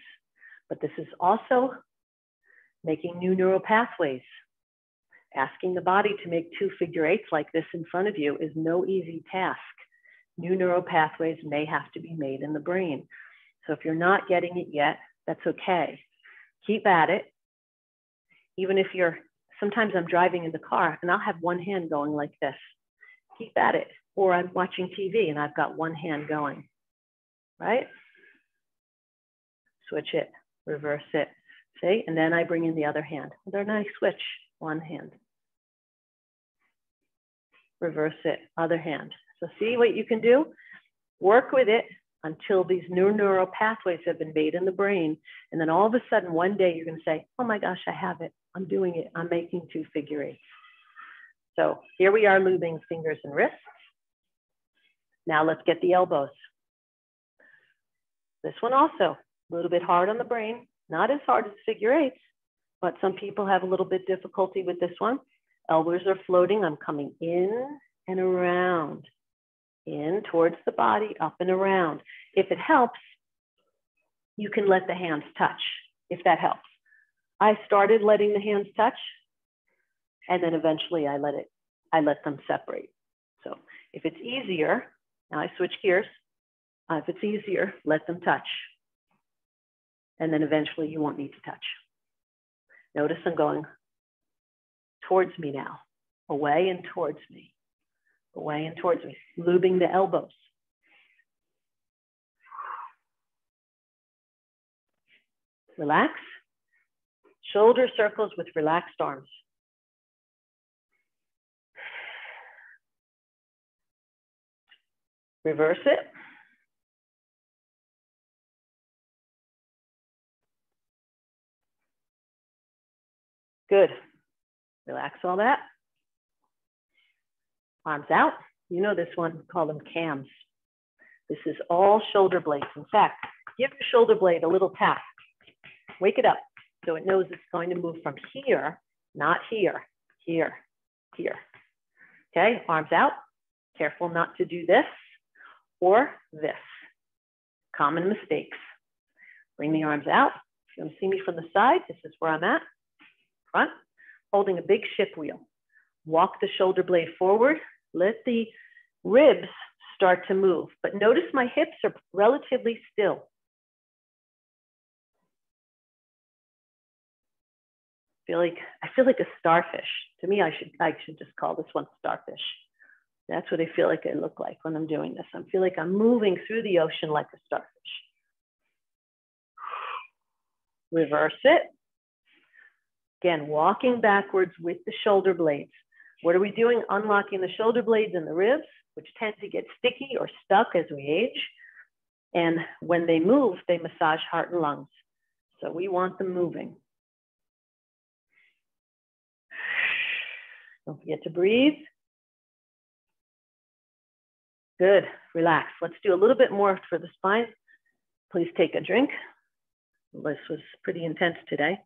but this is also making new neural pathways. Asking the body to make 2 figure eights like this in front of you is no easy task. New neural pathways may have to be made in the brain. So if you're not getting it yet, that's okay. Keep at it. Even if sometimes I'm driving in the car and I'll have one hand going like this. Keep at it. Or I'm watching TV and I've got one hand going, right? Switch it, reverse it. See, and then I bring in the other hand. And then I switch, one hand. Reverse it, other hand. So see what you can do? Work with it until these new neural pathways have been made in the brain. And then all of a sudden, one day you're gonna say, oh my gosh, I have it. I'm doing it. I'm making 2 figure eights. So here we are lubing fingers and wrists. Now let's get the elbows. This one also, a little bit hard on the brain. Not as hard as figure eights, but some people have a little bit difficulty with this one. Elbows are floating. I'm coming in and around, in towards the body, up and around. If it helps, you can let the hands touch, if that helps. I started letting the hands touch, and then eventually I let them separate. So if it's easier, now I switch gears. If it's easier, let them touch. And then eventually you won't need to touch. Notice I'm going towards me now, away and towards me, away and towards me, lubing the elbows. Relax. Shoulder circles with relaxed arms. Reverse it. Good. Relax all that. Arms out. You know this one, we call them cams. This is all shoulder blades. In fact, give your shoulder blade a little tap. Wake it up so it knows it's going to move from here, not here, here. here. Okay, arms out. Careful not to do this or this. Common mistakes. Bring the arms out. If you want to see me from the side, this is where I'm at. Front, holding a big ship wheel. Walk the shoulder blade forward. Let the ribs start to move. But notice my hips are relatively still. I feel like a starfish. To me, I should just call this one starfish. That's what I feel like I look like when I'm doing this. I feel like I'm moving through the ocean like a starfish. Reverse it. Again, walking backwards with the shoulder blades. What are we doing? Unlocking the shoulder blades and the ribs, which tend to get sticky or stuck as we age. And when they move, they massage heart and lungs. So we want them moving. Don't forget to breathe. Good, relax. Let's do a little bit more for the spine. Please take a drink. This was pretty intense today.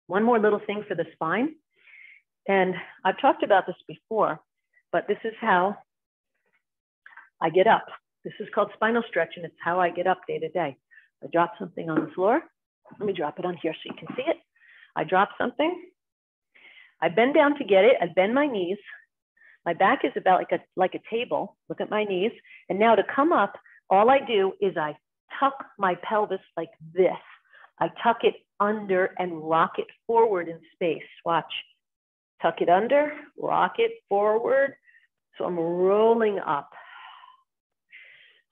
One more little thing for the spine. And I've talked about this before, but this is how I get up. This is called spinal stretch, and it's how I get up day to day. I drop something on the floor. Let me drop it on here so you can see it. I drop something. I bend down to get it. I bend my knees. My back is about like a table. Look at my knees. And now to come up, all I do is I tuck my pelvis like this. I tuck it under and rock it forward in space. Watch. Tuck it under, rock it forward. So I'm rolling up.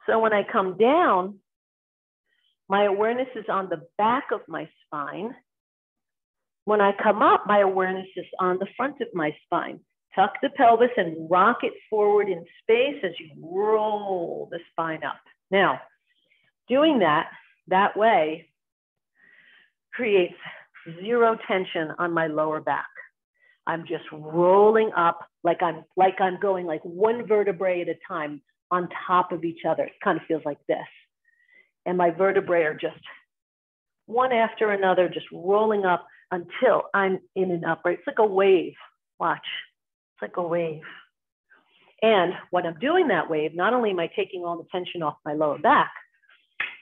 So when I come down, my awareness is on the back of my spine. When I come up, my awareness is on the front of my spine. Tuck the pelvis and rock it forward in space as you roll the spine up. Now, doing that way creates zero tension on my lower back. I'm just rolling up like I'm going like one vertebrae at a time on top of each other. It kind of feels like this. And my vertebrae are just one after another, just rolling up until I'm in an upright. It's like a wave. Watch. It's like a wave. And when I'm doing that wave, not only am I taking all the tension off my lower back,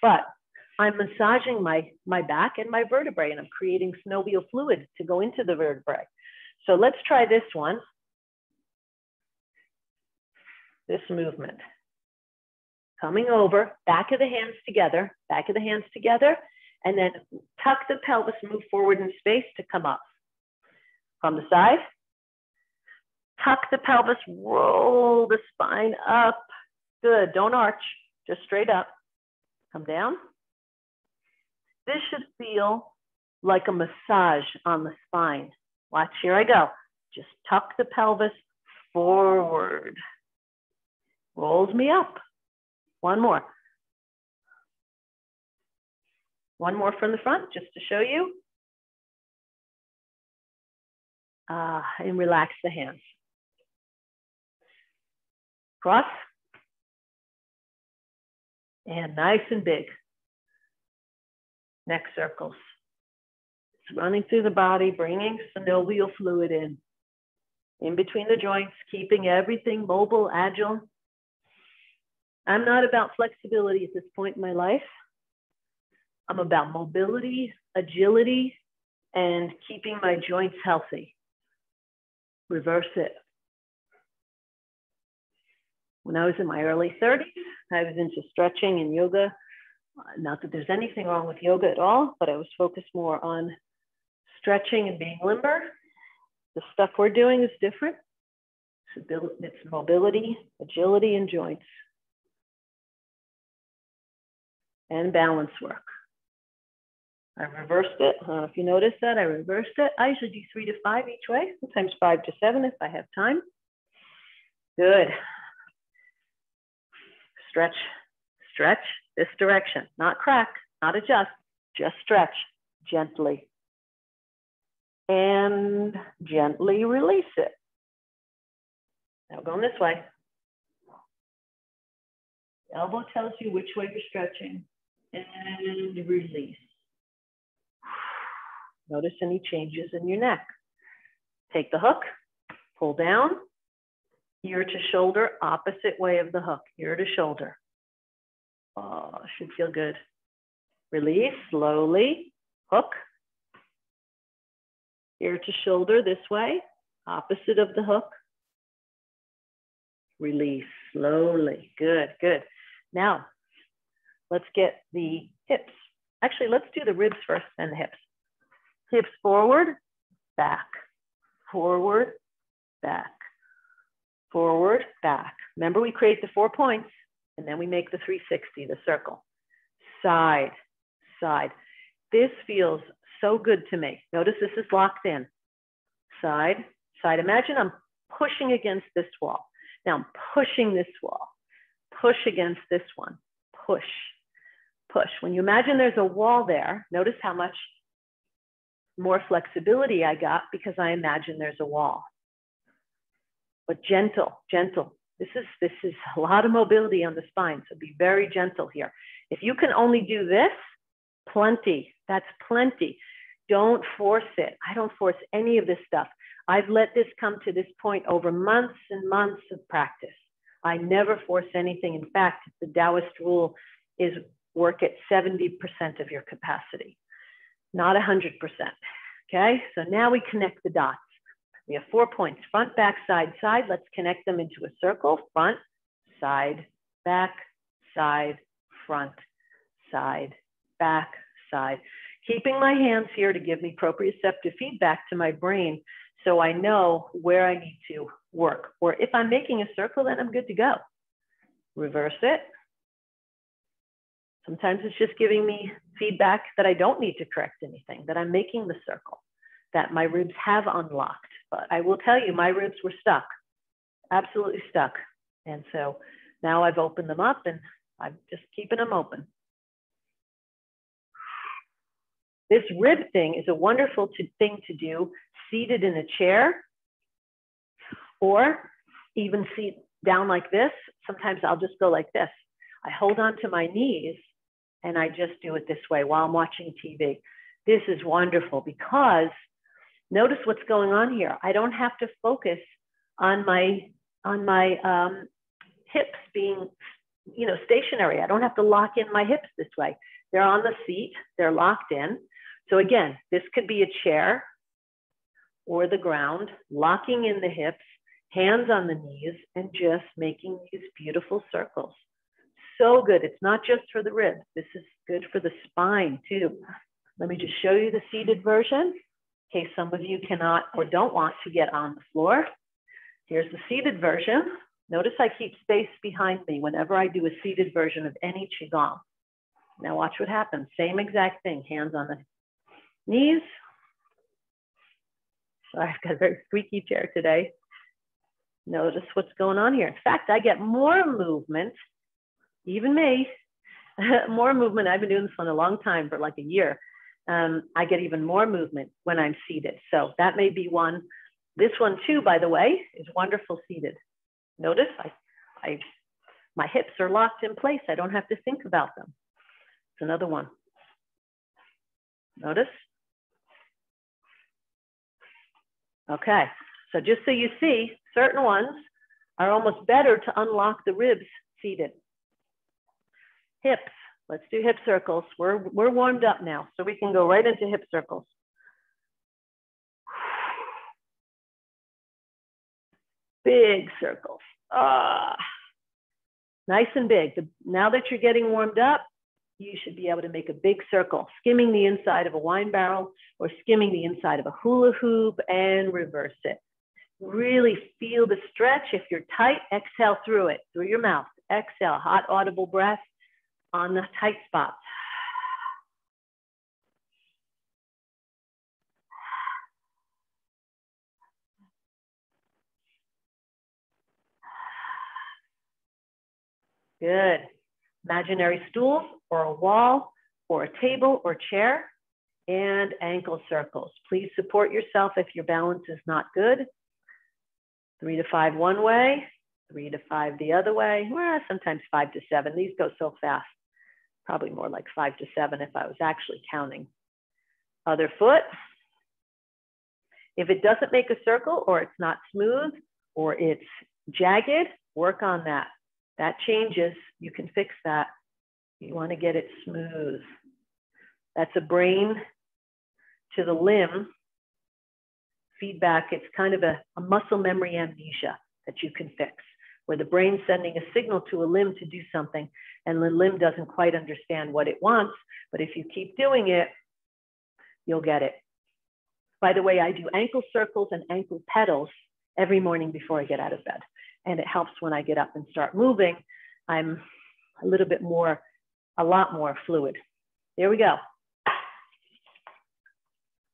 but I'm massaging my back and my vertebrae, and I'm creating synovial fluid to go into the vertebrae. So let's try this one. This movement. Coming over, back of the hands together, and then tuck the pelvis, move forward in space to come up. From the side, tuck the pelvis, roll the spine up. Good, don't arch, just straight up. Come down. This should feel like a massage on the spine. Watch, here I go. Just tuck the pelvis forward. Rolls me up. One more. One more from the front, just to show you. And relax the hands. Cross. And nice and big. Neck circles. It's running through the body, bringing synovial fluid in between the joints, keeping everything mobile, agile. I'm not about flexibility at this point in my life. I'm about mobility, agility, and keeping my joints healthy. Reverse it. When I was in my early 30s, I was into stretching and yoga. Not that there's anything wrong with yoga at all, but I was focused more on stretching and being limber. The stuff we're doing is different. It's mobility, agility, and joints. And balance work. I reversed it. I don't know if you noticed that. I reversed it. I usually do 3 to 5 each way, sometimes 5 to 7 if I have time. Good. Stretch, stretch this direction. Not crack, not adjust, just stretch gently. And gently release it. Now going this way. Elbow tells you which way you're stretching. And release. Notice any changes in your neck. Take the hook, pull down, ear to shoulder, opposite way of the hook, ear to shoulder. Oh, should feel good. Release slowly, hook, ear to shoulder this way, opposite of the hook. Release slowly, good, good. Now, let's get the hips. Actually, let's do the ribs first and the hips. Hips forward, back, forward, back, forward, back. Remember, we create the 4 points and then we make the 360, the circle. Side, side. This feels so good to me. Notice this is locked in. Side, side. Imagine I'm pushing against this wall. Now I'm pushing this wall. Push against this one. Push, push. When you imagine there's a wall there, notice how much more flexibility I got because I imagine there's a wall. But gentle, gentle. This is a lot of mobility on the spine, so be very gentle here. If you can only do this, plenty. That's plenty. Don't force it. I don't force any of this stuff. I've let this come to this point over months and months of practice. I never force anything. In fact, the Taoist rule is work at 70% of your capacity, not 100%. Okay, so now we connect the dots. We have 4 points, front, back, side, side. Let's connect them into a circle. Front, side, back, side, front, side, back, side. Keeping my hands here to give me proprioceptive feedback to my brain so I know where I need to work. Or if I'm making a circle, then I'm good to go. Reverse it. Sometimes it's just giving me feedback that I don't need to correct anything, that I'm making the circle, that my ribs have unlocked. But I will tell you, my ribs were stuck, absolutely stuck. And so now I've opened them up and I'm just keeping them open. This rib thing is a wonderful thing to do seated in a chair or even seat down like this. Sometimes I'll just go like this. I hold on to my knees and I just do it this way while I'm watching TV. This is wonderful because notice what's going on here. I don't have to focus on my hips being, stationary. I don't have to lock in my hips this way. They're on the seat, they're locked in. So again, this could be a chair or the ground, locking in the hips, hands on the knees, and just making these beautiful circles. So good. It's not just for the ribs. This is good for the spine too. Let me just show you the seated version in case some of you cannot or don't want to get on the floor. Here's the seated version. Notice I keep space behind me whenever I do a seated version of any Qigong. Now watch what happens. Same exact thing. Hands on the knees. Sorry, I've got a very squeaky chair today. Notice what's going on here. In fact, I get more movement, even me, more movement. I've been doing this one a long time, for like a year. I get even more movement when I'm seated. So that may be one. This one too, by the way, is wonderful seated. Notice my hips are locked in place. I don't have to think about them. It's another one. Notice. Okay, so just so you see, certain ones are almost better to unlock the ribs seated. Hips, let's do hip circles. We're warmed up now, so we can go right into hip circles. Big circles. Nice and big. Now that you're getting warmed up, you should be able to make a big circle, skimming the inside of a wine barrel or skimming the inside of a hula hoop and reverse it. Really feel the stretch. If you're tight, exhale through it, through your mouth. Exhale, hot audible breath on the tight spots. Good. Imaginary stools or a wall or a table or chair and ankle circles. Please support yourself if your balance is not good. 3 to 5 one way, 3 to 5 the other way. Well, sometimes 5 to 7. These go so fast. Probably more like 5 to 7 if I was actually counting. Other foot. If it doesn't make a circle, or it's not smooth, or it's jagged, work on that. That changes. You can fix that. You want to get it smooth. That's a brain to the limb feedback. It's kind of a muscle memory amnesia that you can fix, where the brain's sending a signal to a limb to do something, and the limb doesn't quite understand what it wants, but if you keep doing it, you'll get it. By the way, I do ankle circles and ankle pedals every morning before I get out of bed, and it helps when I get up and start moving. I'm a lot more fluid. There we go.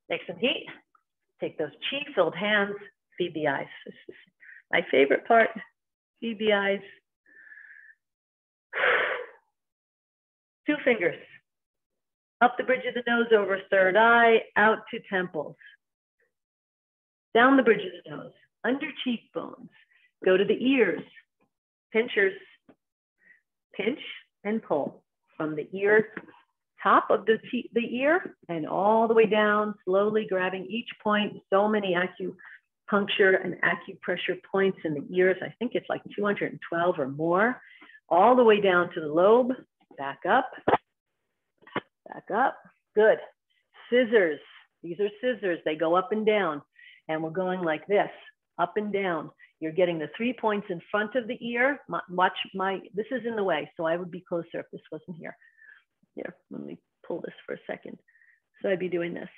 Make some heat. Take those chi-filled hands, feed the eyes. This is my favorite part, feed the eyes. 2 fingers. Up the bridge of the nose, over third eye, out to temples. Down the bridge of the nose, under cheekbones. Go to the ears, pinchers. Pinch and pull from the ear, top of the ear, and all the way down, slowly grabbing each point. So many acupuncture and acupressure points in the ears. I think it's like 212 or more. All the way down to the lobe, back up. Back up, good. Scissors, these are scissors. They go up and down, and we're going like this, up and down. You're getting the 3 points in front of the ear. This is in the way, so I would be closer if this wasn't here. Here, let me pull this for a second. So I'd be doing this,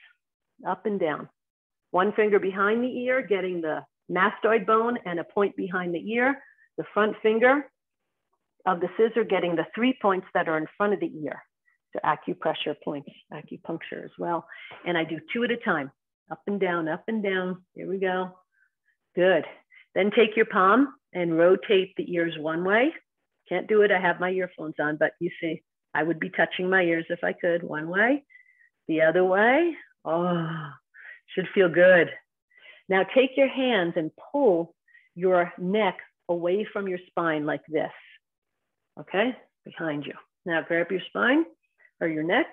up and down. 1 finger behind the ear, getting the mastoid bone and a point behind the ear. The front finger of the scissor getting the 3 points that are in front of the ear. So acupressure points, acupuncture as well. And I do 2 at a time, up and down, up and down. Here we go. Good. Then take your palm and rotate the ears one way. Can't do it, I have my earphones on, but you see, I would be touching my ears if I could. One way, the other way. Oh, should feel good. Now take your hands and pull your neck away from your spine like this. Okay, behind you. Now grab your spine or your neck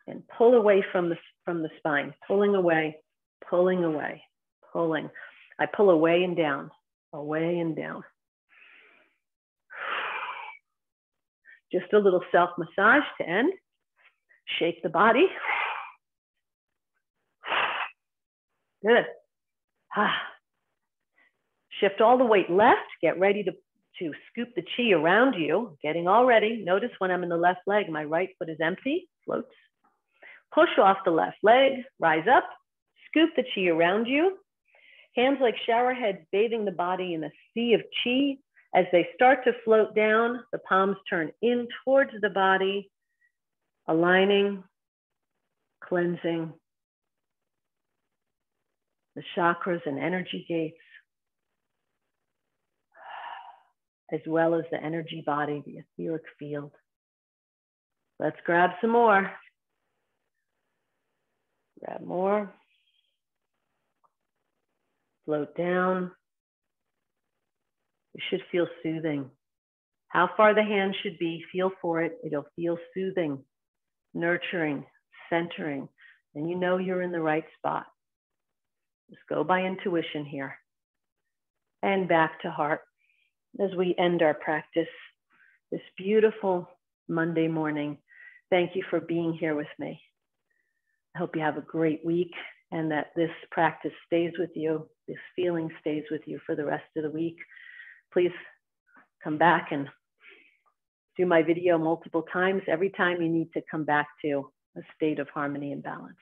and pull away from the spine. Pulling away, pulling away, pulling. I pull away and down, away and down. Just a little self-massage to end. Shake the body. Good. Shift all the weight left. Get ready to scoop the chi around you. Getting all ready. Notice when I'm in the left leg, my right foot is empty, floats. Push off the left leg, rise up, scoop the chi around you. Hands like shower heads bathing the body in a sea of chi. As they start to float down, the palms turn in towards the body, aligning, cleansing the chakras and energy gates, as well as the energy body, the etheric field. Let's grab some more. Grab more. Float down. It should feel soothing. How far the hand should be, feel for it. It'll feel soothing, nurturing, centering, and you know you're in the right spot. Just go by intuition here. And back to heart as we end our practice this beautiful Monday morning. Thank you for being here with me. I hope you have a great week and that this practice stays with you, this feeling stays with you for the rest of the week. Please come back and do my video multiple times. Every time you need to come back to a state of harmony and balance.